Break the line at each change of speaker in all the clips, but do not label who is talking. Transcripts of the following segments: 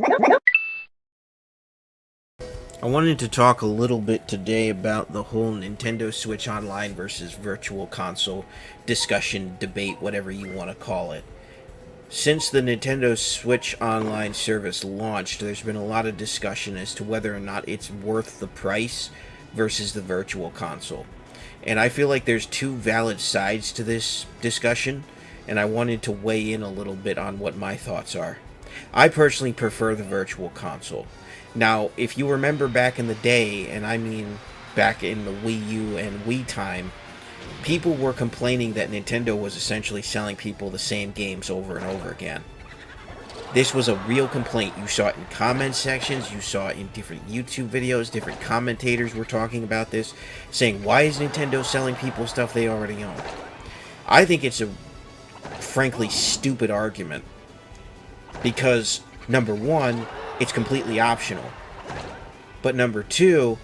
I wanted to talk a little bit today about the whole Nintendo Switch Online versus Virtual Console discussion, debate, whatever you want to call it. Since the Nintendo Switch Online service launched, there's been a lot of discussion as to whether or not it's worth the price versus the Virtual Console. And I feel like there's two valid sides to this discussion, and I wanted to weigh in a little bit on what my thoughts are. I personally prefer the Virtual Console. Now, if you remember back in the day, and I mean back in the Wii U and Wii time, people were complaining that Nintendo was essentially selling people the same games over and over again. This was a real complaint. You saw it in comment sections, you saw it in different YouTube videos, different commentators were talking about this, saying, why is Nintendo selling people stuff they already own? I think it's a frankly stupid argument, because number one, it's completely optional. But number two,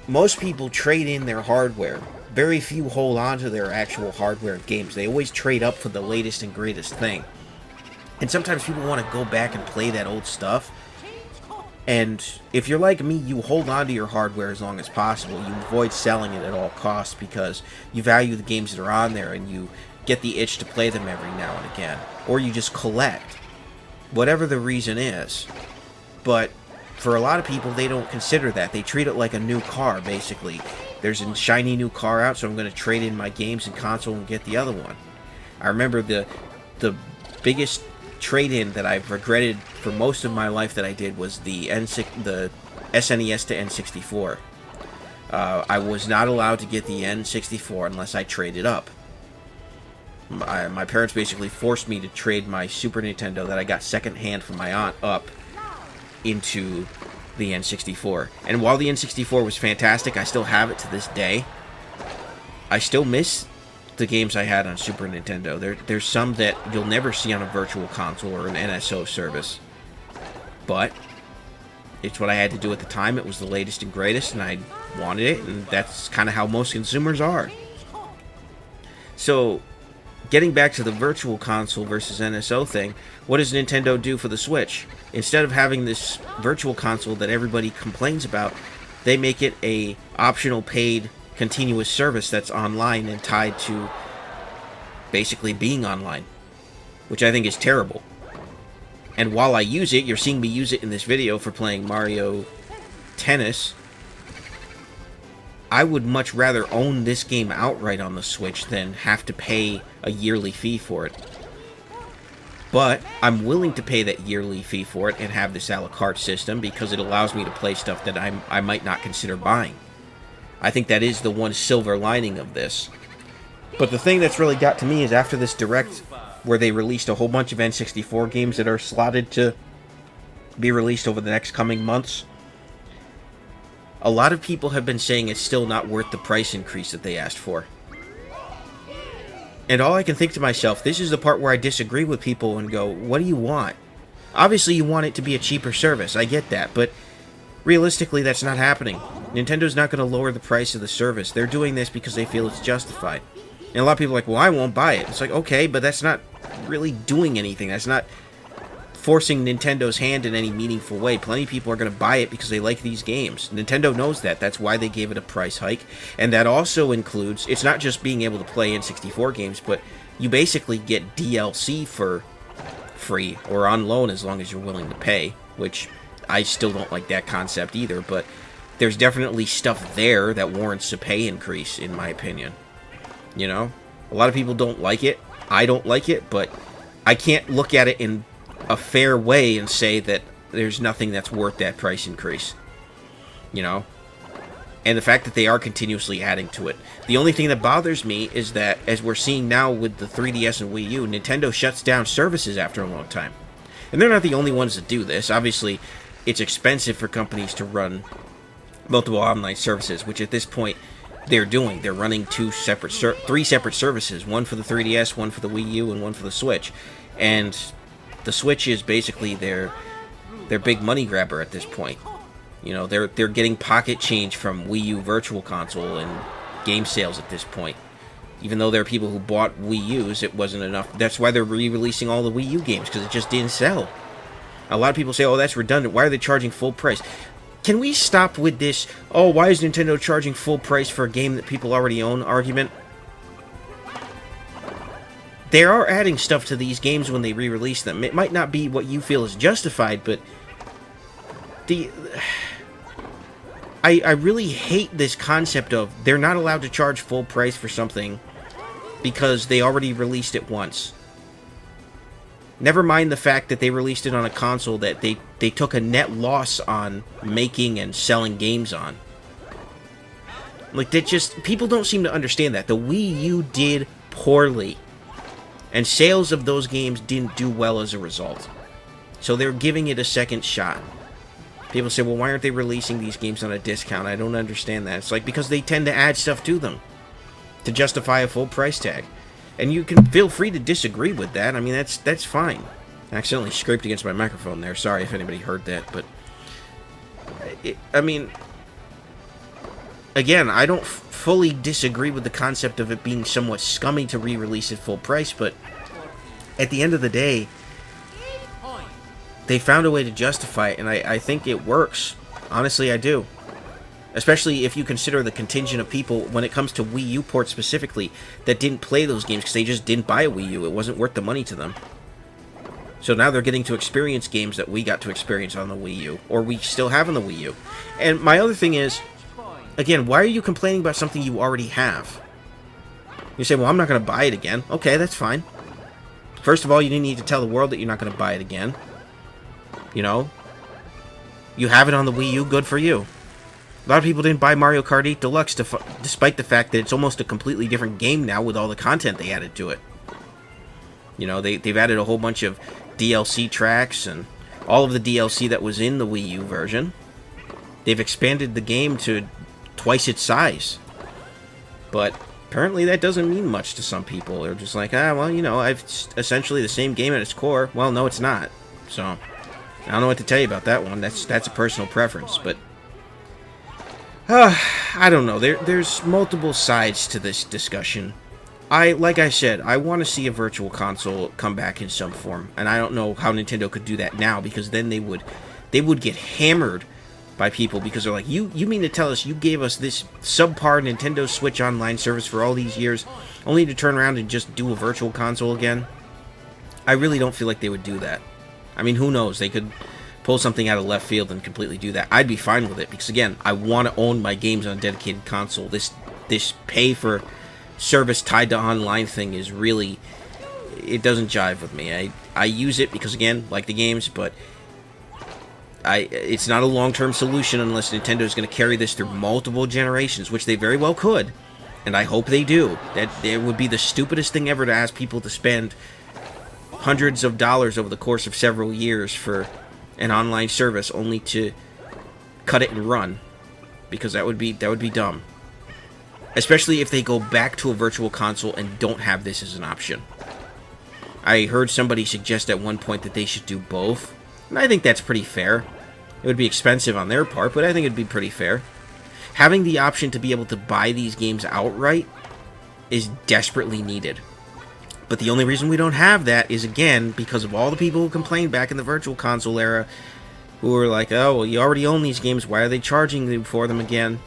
most people trade in their hardware. Very few hold on to their actual hardware and games. They always trade up for the latest and greatest thing. And sometimes people want to go back and play that old stuff. And if you're like me, you hold on to your hardware as long as possible. You avoid selling it at all costs because you value the games that are on there and you get the itch to play them every now and again. Or you just collect. Whatever the reason is. But for a lot of people, they don't consider that. They treat it like a new car, basically. There's a shiny new car out, so I'm going to trade in my games and console and get the other one. I remember the biggest trade-in that I've regretted for most of my life that I did was the SNES to N64. I was not allowed to get the N64 unless I traded up. My parents basically forced me to trade my Super Nintendo that I got secondhand from my aunt up into the N64. And while the N64 was fantastic, I still have it to this day. I still miss the games I had on Super Nintendo. There's some that you'll never see on a Virtual Console or an NSO service. But it's what I had to do at the time. It was the latest and greatest, and I wanted it, and that's kind of how most consumers are. So, getting back to the Virtual Console versus NSO thing, what does Nintendo do for the Switch? Instead of having this Virtual Console that everybody complains about, they make it a optional paid continuous service that's online and tied to basically being online, which I think is terrible. And while I use it, you're seeing me use it in this video for playing Mario Tennis, I would much rather own this game outright on the Switch than have to pay a yearly fee for it. But I'm willing to pay that yearly fee for it and have this a la carte system because it allows me to play stuff that I might not consider buying. I think that is the one silver lining of this. But the thing that's really got to me is after this Direct, where they released a whole bunch of N64 games that are slotted to be released over the next coming months, a lot of people have been saying it's still not worth the price increase that they asked for. And all I can think to myself, this is the part where I disagree with people and go, what do you want? Obviously you want it to be a cheaper service, I get that, but realistically that's not happening. Nintendo's not going to lower the price of the service. They're doing this because they feel it's justified. And a lot of people are like, well, I won't buy it. It's like, okay, but that's not really doing anything. That's not forcing Nintendo's hand in any meaningful way. Plenty of people are going to buy it because they like these games. Nintendo knows that. That's why they gave it a price hike. And that also includes, it's not just being able to play N64 games, but you basically get DLC for free or on loan as long as you're willing to pay, which I still don't like that concept either, but there's definitely stuff there that warrants a pay increase, in my opinion. You know? A lot of people don't like it. I don't like it, but I can't look at it in a fair way and say that there's nothing that's worth that price increase. You know? And the fact that they are continuously adding to it. The only thing that bothers me is that, as we're seeing now with the 3DS and Wii U, Nintendo shuts down services after a long time. And they're not the only ones that do this. Obviously, it's expensive for companies to run multiple online services, which at this point they're doing. They're running three separate services, one for the 3DS, one for the Wii U, and one for the Switch. And the Switch is basically their big money grabber at this point. You know, they're getting pocket change from Wii U Virtual Console and game sales at this point. Even though there are people who bought Wii U's, it wasn't enough. That's why they're re-releasing all the Wii U games, because it just didn't sell. A lot of people say, oh, that's redundant. Why are they charging full price? Can we stop with this, oh, why is Nintendo charging full price for a game that people already own argument? They are adding stuff to these games when they re-release them. It might not be what you feel is justified, but I really hate this concept of they're not allowed to charge full price for something because they already released it once. Never mind the fact that they released it on a console that they took a net loss on making and selling games on. Like, that just... people don't seem to understand that. The Wii U did poorly. And sales of those games didn't do well as a result. So they're giving it a second shot. People say, well, why aren't they releasing these games on a discount? I don't understand that. It's like, because they tend to add stuff to them to justify a full price tag. And you can feel free to disagree with that. I mean, that's fine. I accidentally scraped against my microphone there. Sorry if anybody heard that, but... I mean... Again, I don't fully disagree with the concept of it being somewhat scummy to re-release at full price, but... at the end of the day... they found a way to justify it, and I think it works. Honestly, I do. Especially if you consider the contingent of people, when it comes to Wii U ports specifically, that didn't play those games because they just didn't buy a Wii U. It wasn't worth the money to them. So now they're getting to experience games that we got to experience on the Wii U, or we still have on the Wii U. And my other thing is, again, why are you complaining about something you already have? You say, well, I'm not going to buy it again. Okay, that's fine. First of all, you didn't need to tell the world that you're not going to buy it again. You know? You have it on the Wii U, good for you. A lot of people didn't buy Mario Kart 8 Deluxe despite the fact that it's almost a completely different game now with all the content they added to it. You know, they've added a whole bunch of DLC tracks and all of the DLC that was in the Wii U version. They've expanded the game to twice its size. But apparently that doesn't mean much to some people. They're just like, well, you know, it's essentially the same game at its core. Well, no, it's not. So, I don't know what to tell you about that one. That's a personal preference, but... I don't know. There's multiple sides to this discussion. Like I said, I want to see a virtual console come back in some form, and I don't know how Nintendo could do that now, because then they would get hammered by people, because they're like, you mean to tell us you gave us this subpar Nintendo Switch Online service for all these years, only to turn around and just do a virtual console again? I really don't feel like they would do that. I mean, who knows? They could pull something out of left field and completely do that. I'd be fine with it, because again, I want to own my games on a dedicated console. This pay for service tied to online thing is really, it doesn't jive with me. I use it because, again, like the games, but it's not a long-term solution unless Nintendo is going to carry this through multiple generations, which they very well could, and I hope they do. That it would be the stupidest thing ever to ask people to spend hundreds of dollars over the course of several years for an online service only to cut it and run, because that would be dumb. Especially if they go back to a virtual console and don't have this as an option. I heard somebody suggest at one point that they should do both, and I think that's pretty fair. It would be expensive on their part, but I think it'd be pretty fair. Having the option to be able to buy these games outright is desperately needed. But the only reason we don't have that is, again, because of all the people who complained back in the virtual console era, who were like, oh, well, you already own these games, why are they charging you for them again?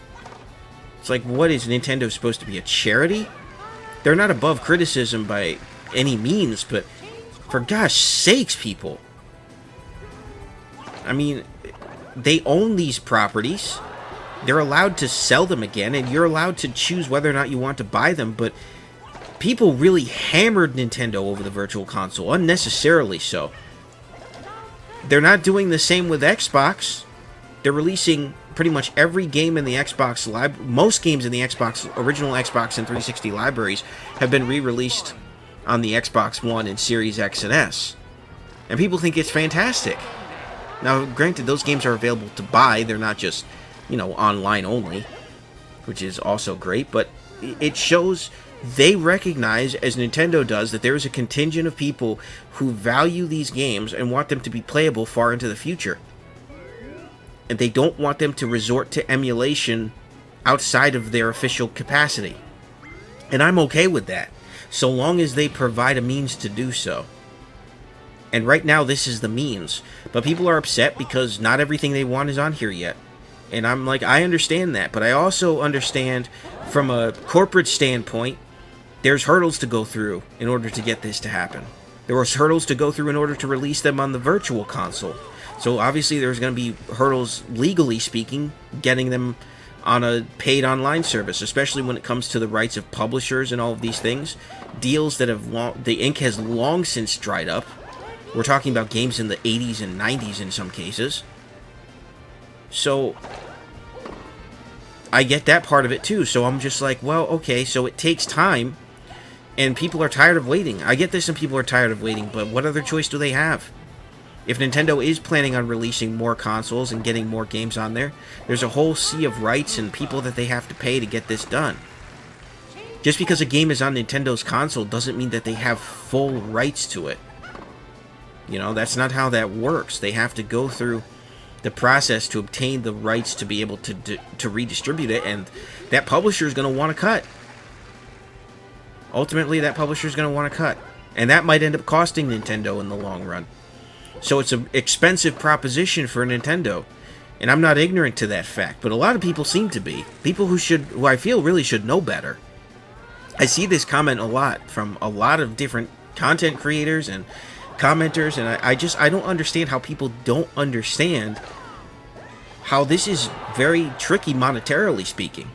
It's like, what is Nintendo supposed to be, a charity? They're not above criticism by any means, but for gosh sakes, people. I mean, they own these properties. They're allowed to sell them again, and you're allowed to choose whether or not you want to buy them, but people really hammered Nintendo over the virtual console, unnecessarily so. They're not doing the same with Xbox. They're releasing pretty much every game in the Xbox library. Most games in the original Xbox and 360 libraries have been re-released on the Xbox One and Series X and S. And people think it's fantastic. Now, granted, those games are available to buy. They're not just, you know, online only, which is also great, but it shows they recognize, as Nintendo does, that there is a contingent of people who value these games and want them to be playable far into the future. And they don't want them to resort to emulation outside of their official capacity. And I'm okay with that, so long as they provide a means to do so. And right now, this is the means. But people are upset because not everything they want is on here yet. And I'm like, I understand that. But I also understand from a corporate standpoint, there's hurdles to go through in order to get this to happen. There was hurdles to go through in order to release them on the virtual console. So obviously there's going to be hurdles, legally speaking, getting them on a paid online service, especially when it comes to the rights of publishers and all of these things. Deals that have the ink has long since dried up. We're talking about games in the 80s and 90s in some cases. So I get that part of it too. So I'm just like, well, okay, so it takes time and people are tired of waiting. I get this and people are tired of waiting, but what other choice do they have? If Nintendo is planning on releasing more consoles and getting more games on there, there's a whole sea of rights and people that they have to pay to get this done. Just because a game is on Nintendo's console doesn't mean that they have full rights to it. You know, that's not how that works. They have to go through the process to obtain the rights to be able to redistribute it, and that publisher is going to want to cut. Ultimately, that publisher is going to want to cut. And that might end up costing Nintendo in the long run. So it's an expensive proposition for Nintendo. And I'm not ignorant to that fact, but a lot of people seem to be. People who I feel really should know better. I see this comment a lot from a lot of different content creators and commenters, and I don't understand how people don't understand how this is very tricky monetarily speaking.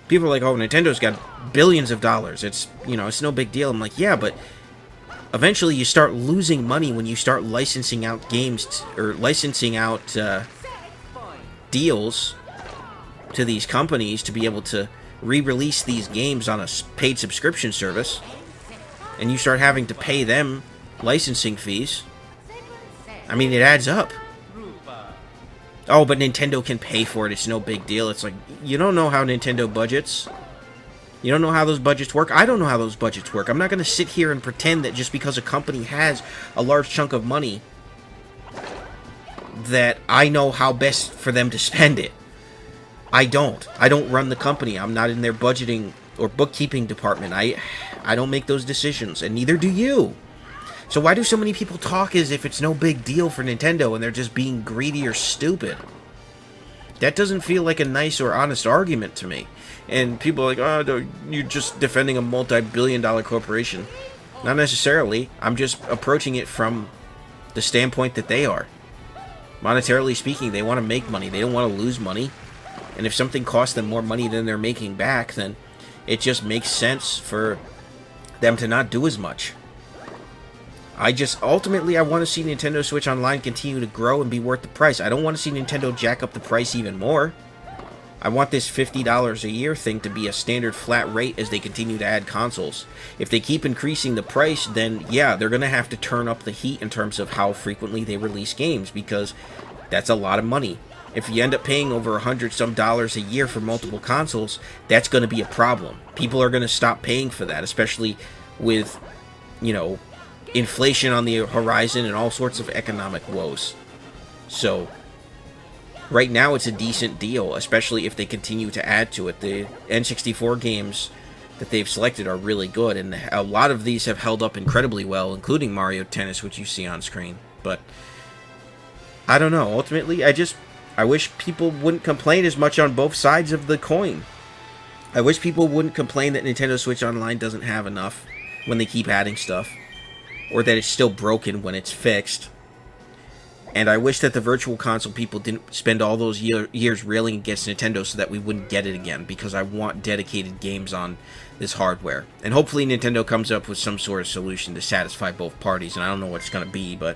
People are like, oh, Nintendo's got billions of dollars. It's, you know, it's no big deal. I'm like, yeah, but eventually you start losing money when you start licensing out games or licensing out deals to these companies to be able to re-release these games on a paid subscription service, and you start having to pay them licensing fees. I mean, it adds up. Oh, but Nintendo can pay for it. It's no big deal. It's like, you don't know how Nintendo budgets. You don't know how those budgets work. I don't know how those budgets work. I'm not going to sit here and pretend that just because a company has a large chunk of money that I know how best for them to spend it. I don't. I don't run the company. I'm not in their budgeting or bookkeeping department. I don't make those decisions, and neither do you. So why do so many people talk as if it's no big deal for Nintendo and they're just being greedy or stupid? That doesn't feel like a nice or honest argument to me. And people are like, oh, you're just defending a multi-billion-dollar corporation. Not necessarily. I'm just approaching it from the standpoint that they are. Monetarily speaking, they want to make money. They don't want to lose money. And if something costs them more money than they're making back, then it just makes sense for them to not do as much. Ultimately, I want to see Nintendo Switch Online continue to grow and be worth the price. I don't want to see Nintendo jack up the price even more. I want this $50 a year thing to be a standard flat rate as they continue to add consoles. If they keep increasing the price, then yeah, they're going to have to turn up the heat in terms of how frequently they release games, because that's a lot of money. If you end up paying over $100-some a year for multiple consoles, that's going to be a problem. People are going to stop paying for that, especially with, you know, inflation on the horizon and all sorts of economic woes. So right now it's a decent deal, especially if they continue to add to it. The N64 games that they've selected are really good, and a lot of these have held up incredibly well, including Mario Tennis, which you see on screen. But I don't know. Ultimately, I wish people wouldn't complain as much on both sides of the coin. I wish people wouldn't complain that Nintendo Switch Online doesn't have enough when they keep adding stuff, or that it's still broken when it's fixed. And I wish that the Virtual Console people didn't spend all those years railing against Nintendo so that we wouldn't get it again, because I want dedicated games on this hardware. And hopefully Nintendo comes up with some sort of solution to satisfy both parties, and I don't know what it's going to be, but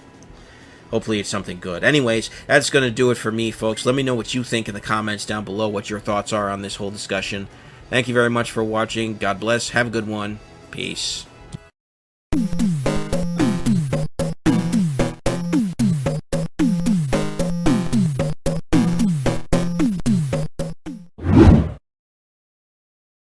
hopefully it's something good. Anyways, that's going to do it for me, folks. Let me know what you think in the comments down below, what your thoughts are on this whole discussion. Thank you very much for watching. God bless. Have a good one. Peace.